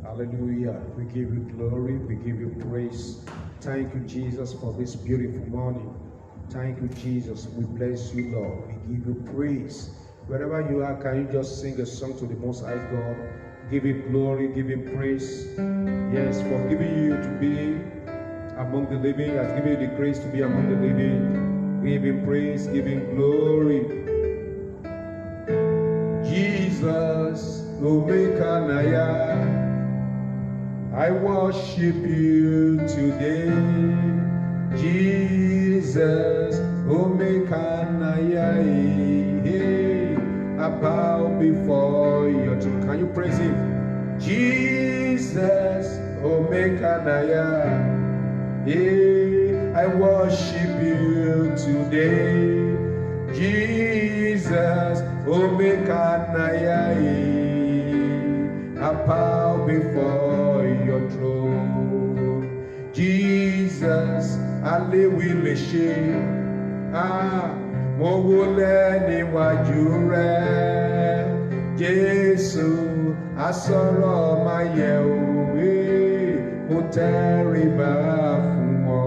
Hallelujah. We give you glory. We give you praise. Thank you, Jesus, for this beautiful morning. Thank you, Jesus. We bless you, Lord. We give you praise. Wherever you are, can you just sing a song to the Most High God? Give him glory, give him praise. Yes, for giving you to be among the living. He has given you the grace to be among the living. Give him praise, give him glory. Jesus, Omeka Naya, I worship you today. Jesus, Omeka Naya, I bow before your throne. Can you praise him? Jesus, Omeka Naya, I worship you today. Jesus, Omeka Naya, I bow before your throne. Jesus, Alewileshe, mo wólẹ̀ níwájú rẹ̀. Jésù, asọ̀rọ̀ máa yẹ òwe, mo tẹríba fún ọ.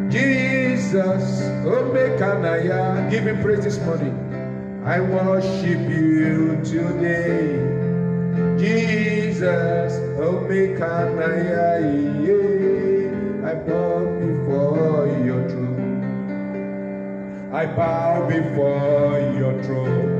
Jesus, Omeka Naya, give him praise this morning. I worship you today. Jesus, Omeka Naya, I bow before your throne. I bow before your throne.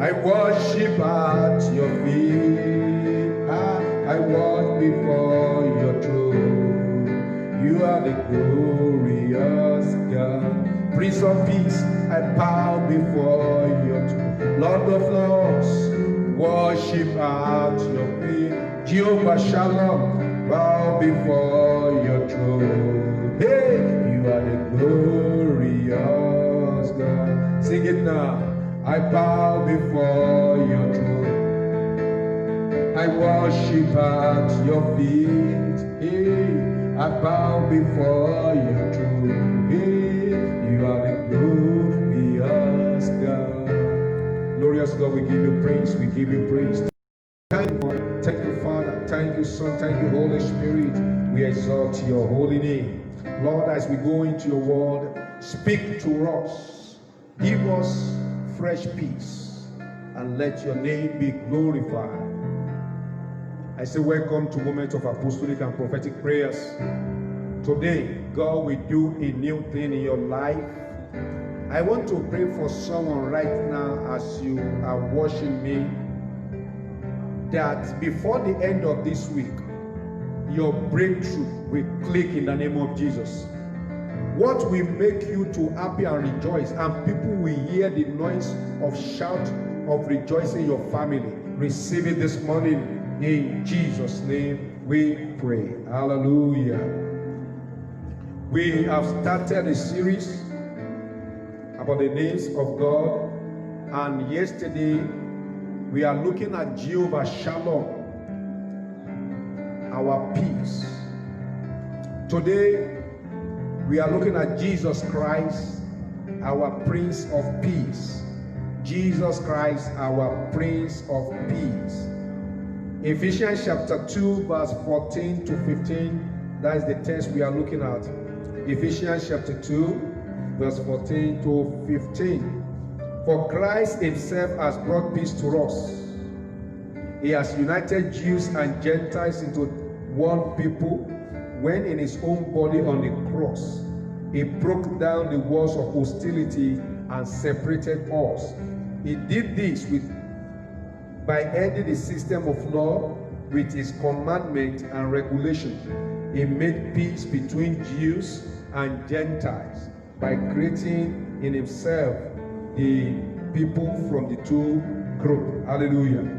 I worship at your feet. I walk before your throne. You are the glorious God. Prince of Peace, I bow before your throne. Lord of Lords, worship at your feet. Jehovah Shalom, bow before your throne. Hey, you are the glorious God. Sing it now. I bow before your throne. I worship at your feet. Hey, I bow before your throne. Hey, you are the glorious God. Glorious God, we give you praise. We give you praise. Thank you, Father. Thank you, Son. Thank you, Holy Spirit. We exalt your holy name. Lord, as we go into your word, speak to us. Give us fresh peace. And let your name be glorified. I say welcome to Moment of Apostolic and Prophetic Prayers. Today, God will do a new thing in your life. I want to pray for someone right now as you are watching me, that before the end of this week, your breakthrough will click in the name of Jesus. What will make you to happy and rejoice, and people will hear the noise of shout of rejoicing in your family. Receive it this morning. In Jesus' name we pray. Hallelujah. We have started a series about the names of God, and yesterday we are looking at Jehovah Shalom, our peace. Today we are looking at Jesus Christ, our Prince of Peace. Jesus Christ, our Prince of Peace. Ephesians chapter 2 verse 14 to 15, that is the text we are looking at. Ephesians chapter 2 verse 14 to 15. For Christ himself has brought peace to us. He has united Jews and Gentiles into one people when in his own body on the cross, he broke down the walls of hostility and separated us. He did this by ending the system of law with his commandment and regulation. He made peace between Jews and Gentiles by creating in himself the people from the two groups. Hallelujah.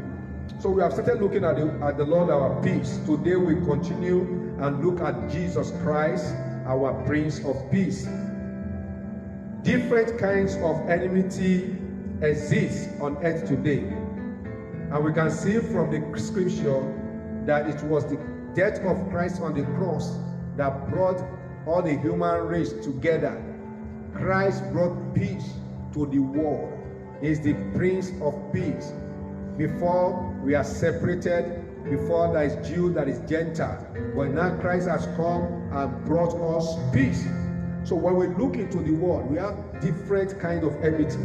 So we have started looking at the Lord our peace. Today we continue and look at Jesus Christ, our Prince of Peace. Different kinds of enmity exist on earth today. And we can see from the scripture that it was the death of Christ on the cross that brought all the human race together. Christ brought peace to the world. He is the Prince of Peace. Before We are separated. Before there is Jew, there is Gentile. But now Christ has come and brought us peace. So when we look into the world, we have different kind of enmity.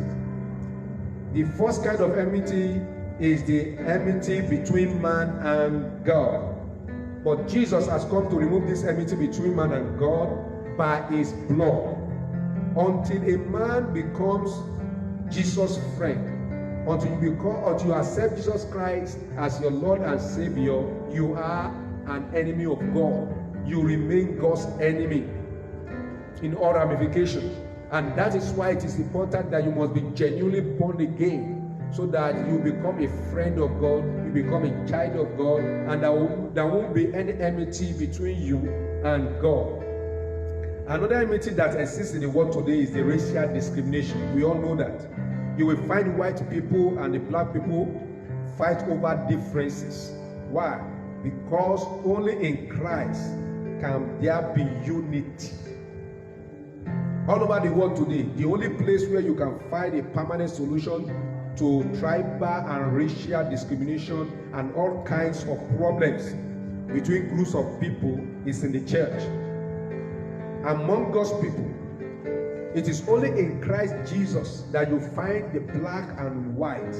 The first kind of enmity is the enmity between man and God. But Jesus has come to remove this enmity between man and God by his blood. Until a man becomes Jesus' friend, until you accept Jesus Christ as your Lord and Savior, you are an enemy of God. You remain God's enemy in all ramifications. And that is why it is important that you must be genuinely born again, so that you become a friend of God, you become a child of God, and there won't be any enmity between you and God. Another enmity that exists in the world today is the racial discrimination. We all know that. You will find white people and the black people fight over differences. Why? Because only in Christ can there be unity. All over the world today, the only place where you can find a permanent solution to tribal and racial discrimination and all kinds of problems between groups of people is in the church. Among God's people, it is only in Christ Jesus that you find the black and white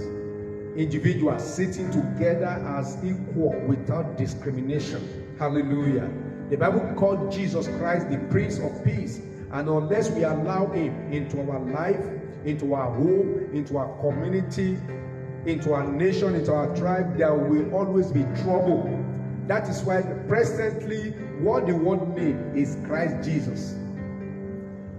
individuals sitting together as equal without discrimination. Hallelujah. The Bible called Jesus Christ the Prince of Peace. And unless we allow him into our life, into our home, into our community, into our nation, into our tribe, there will always be trouble. That is why presently what the world needs is Christ Jesus.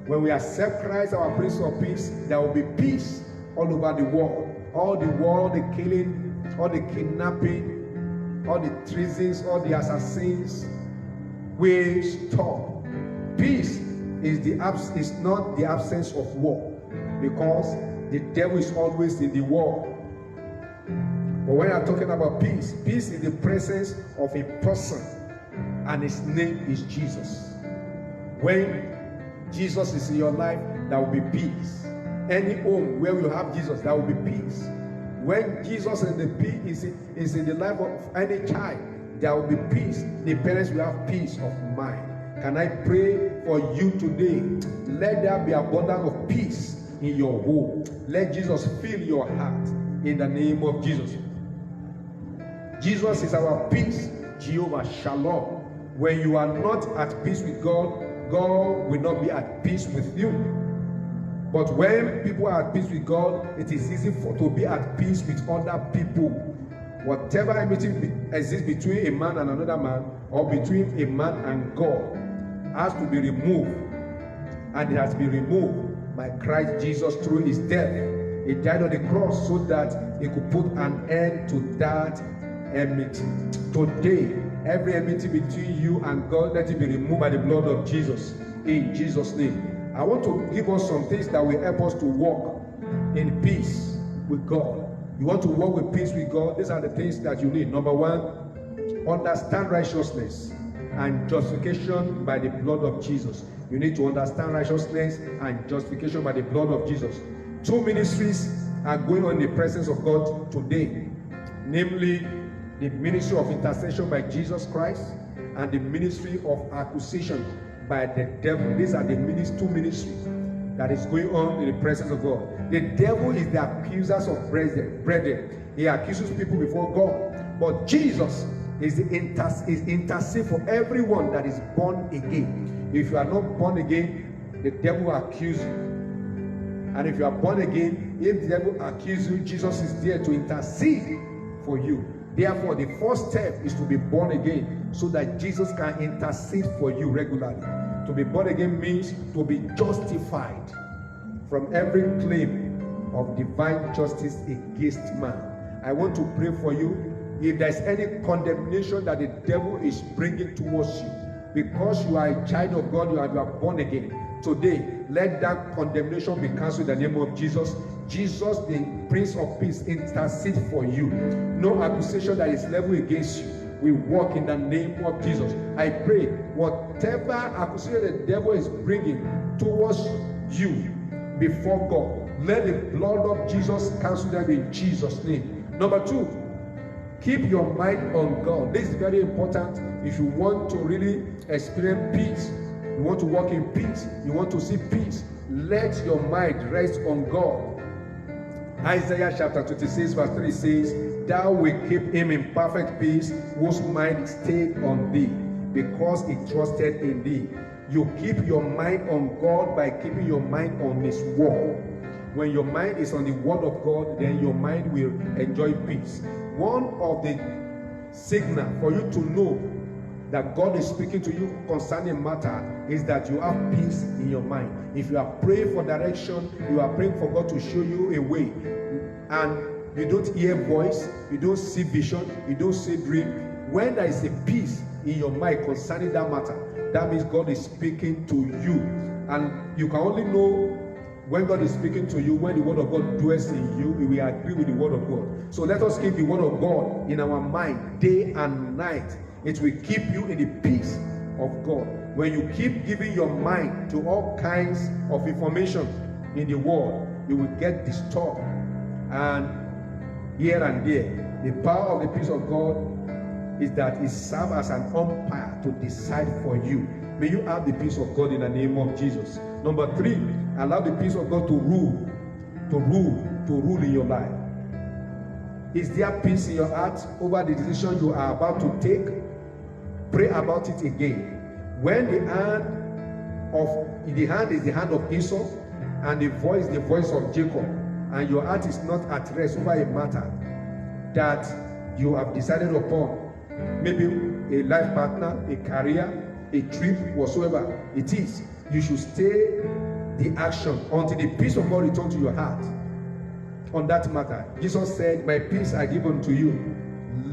When we accept Christ, our Prince of Peace, there will be peace all over the world. All the war, the killing, all the kidnapping, all the treasons, all the assassins will stop. Peace is not the absence of war, because the devil is always in the war. But when I'm talking about peace, peace is the presence of a person, and his name is Jesus. When Jesus is in your life, there will be peace. Any home where you have Jesus, there will be peace. When Jesus is in the life of any child, there will be peace. The parents will have peace of mind. Can I pray for you today? Let there be abundance of peace in your home. Let Jesus fill your heart in the name of Jesus. Jesus is our peace, Jehovah Shalom. When you are not at peace with God, God will not be at peace with you. But when people are at peace with God, it is easy to be at peace with other people. Whatever enmity exists between a man and another man, or between a man and God, has to be removed. And it has been removed by Christ Jesus through his death. He died on the cross so that he could put an end to that enmity. Today, every enmity between you and God, let it be removed by the blood of Jesus. In Jesus' name. I want to give us some things that will help us to walk in peace with God. You want to walk with peace with God? These are the things that you need. Number one, understand righteousness and justification by the blood of Jesus. You need to understand righteousness and justification by the blood of Jesus. Two ministries are going on in the presence of God today, namely the ministry of intercession by Jesus Christ and the ministry of accusation by the devil. These are the two ministries that is going on in the presence of God. The devil is the accuser of brethren. He accuses people before God. But Jesus is intercede for everyone that is born again. If you are not born again, the devil will accuse you. And if you are born again, if the devil accuses you, Jesus is there to intercede for you. Therefore, the first step is to be born again, so that Jesus can intercede for you regularly. To be born again means to be justified from every claim of divine justice against man. I want to pray for you. If there's any condemnation that the devil is bringing towards you, because you are a child of God, you are born again, today, let that condemnation be cancelled in the name of Jesus. Jesus, the Prince of Peace, intercede for you. No accusation that is leveled against you. We walk in the name of Jesus. I pray whatever accusation the devil is bringing towards you before God, let the blood of Jesus cancel them in Jesus' name. Number two, Keep your mind on God. This is very important if you want to really experience peace. You want to walk in peace. You want to see peace. Let your mind rest on God. Isaiah chapter 26 verse 3 says, Thou wilt keep him in perfect peace, whose mind stayed on thee, because he trusted in thee. You keep your mind on God by keeping your mind on his word. When your mind is on the word of God, then your mind will enjoy peace. One of the signals for you to know that God is speaking to you concerning a matter is that you have peace in your mind. If you are praying for direction, you are praying for God to show you a way, and you don't hear voice, you don't see vision, you don't see dream. When there is a peace in your mind concerning that matter, that means God is speaking to you. And you can only know when God is speaking to you, when the word of God dwells in you, we will agree with the word of God. So let us keep the word of God in our mind day and night. It will keep you in the peace of God. When you keep giving your mind to all kinds of information in the world, you will get disturbed. And here and there, the power of the peace of God is that it serves as an umpire to decide for you. May you have the peace of God in the name of Jesus. Number 3, allow the peace of God to rule in your life. Is there peace in your heart over the decision you are about to take? Pray about it again. When the hand is the hand of Esau, and the voice of Jacob, and your heart is not at rest over a matter that you have decided upon, maybe a life partner, a career, a trip, whatsoever it is, you should stay the action until the peace of God returns to your heart on that matter. Jesus said, My peace I give unto you.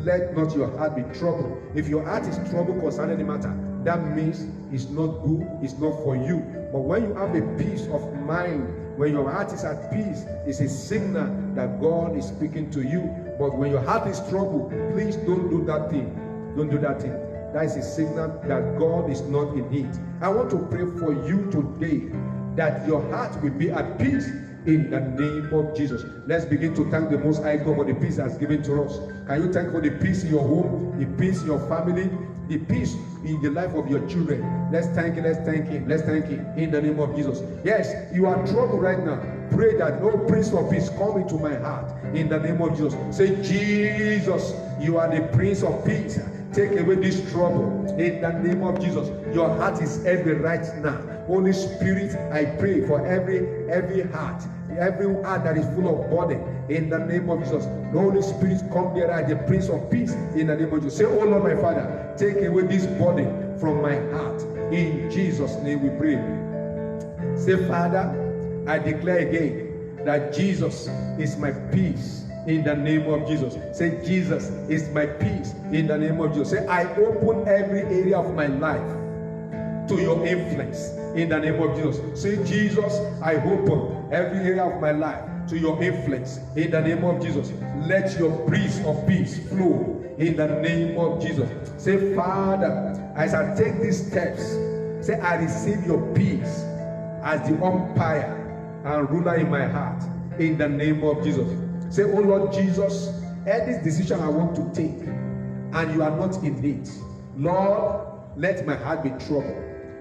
Let not your heart be troubled. If your heart is troubled concerning the matter, that means it's not good, it's not for you. But when you have a peace of mind, when your heart is at peace, it's a signal that God is speaking to you. But when your heart is troubled, please don't do that thing. Don't do that thing. That is a signal that God is not in it. I want to pray for you today that your heart will be at peace in the name of Jesus. Let's begin to thank the Most High God for the peace He has given to us. Can you thank for the peace in your home, the peace in your family, the peace in the life of your children? Let's thank Him, let's thank Him, let's thank Him in the name of Jesus. Yes, you are troubled right now. Pray that, Lord, Prince of Peace, come into my heart in the name of Jesus. Say, Jesus, you are the Prince of Peace. Take away this trouble in the name of Jesus. Your heart is heavy right now. Holy Spirit, I pray for every heart that is full of burden in the name of Jesus. The Holy Spirit, come there as the Prince of Peace in the name of Jesus. Say, oh Lord, my Father, take away this burden from my heart. In Jesus' name we pray. Say, Father, I declare again that Jesus is my peace. In the name of Jesus. Say, Jesus is my peace. In the name of Jesus. Say, I open every area of my life to your influence. In the name of Jesus. Say, Jesus, I open every area of my life to your influence. In the name of Jesus. Let your breeze of peace flow. In the name of Jesus. Say, Father, as I take these steps, say, I receive your peace as the umpire and ruler in my heart. In the name of Jesus. Say, oh Lord Jesus, any decision I want to take and you are not in it, Lord, let my heart be troubled.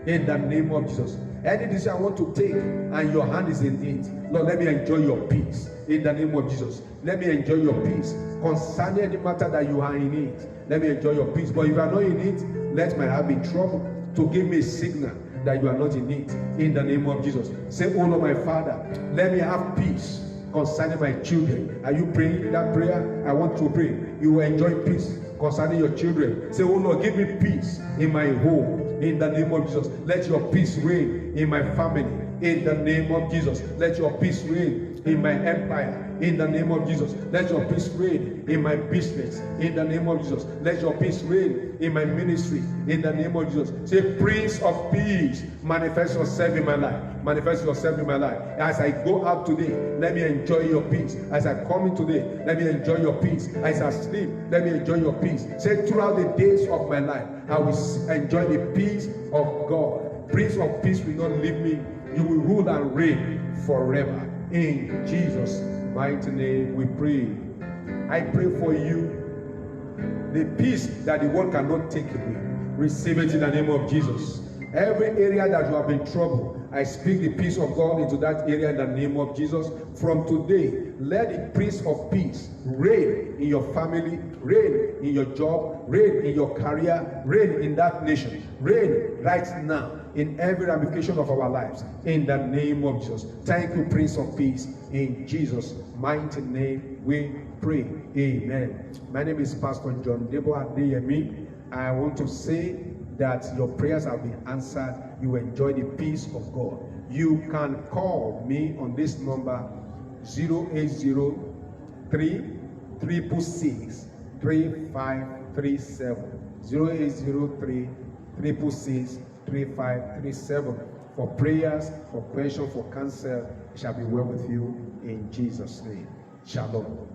In the name of Jesus. Any decision I want to take and your hand is in it, Lord, let me enjoy your peace. In the name of Jesus. Let me enjoy your peace. Concerning any matter that you are in it, let me enjoy your peace. But if you are not in it, let my heart be troubled to give me a signal that you are not in it. In the name of Jesus. Say, oh Lord, my Father, let me have peace concerning my children. Are you praying that prayer? I want to pray. You will enjoy peace concerning your children. Say, oh Lord, give me peace in my home. In the name of Jesus. Let your peace reign in my family. In the name of Jesus. Let your peace reign in my empire. In the name of Jesus. Let your peace reign in my business. In the name of Jesus. Let your peace reign in my ministry. In the name of Jesus. Say, Prince of Peace, manifest yourself in my life. Manifest yourself in my life. As I go out today, let me enjoy your peace. As I come in today, let me enjoy your peace. As I sleep, let me enjoy your peace. Say, throughout the days of my life, I will enjoy the peace of God. Prince of Peace will not leave me. You will rule and reign forever. In Jesus' mighty name we pray. I pray for you the peace that the world cannot take away. Receive it in the name of Jesus. Every area that you have been troubled, I speak the peace of God into that area in the name of Jesus. From today, let the Prince of Peace reign in your family, reign in your job, reign in your career, reign in that nation, reign right now in every ramification of our lives. In the name of Jesus. Thank you, Prince of Peace. In Jesus' mighty name we pray. Amen. My name is Pastor John Debo Adeyemi. I want to say that your prayers have been answered. You enjoy the peace of God. You can call me on this number 0803-366-3537. 0803-366-3537. For prayers, for questions, for counsel, it shall be well with you in Jesus' name. Shalom.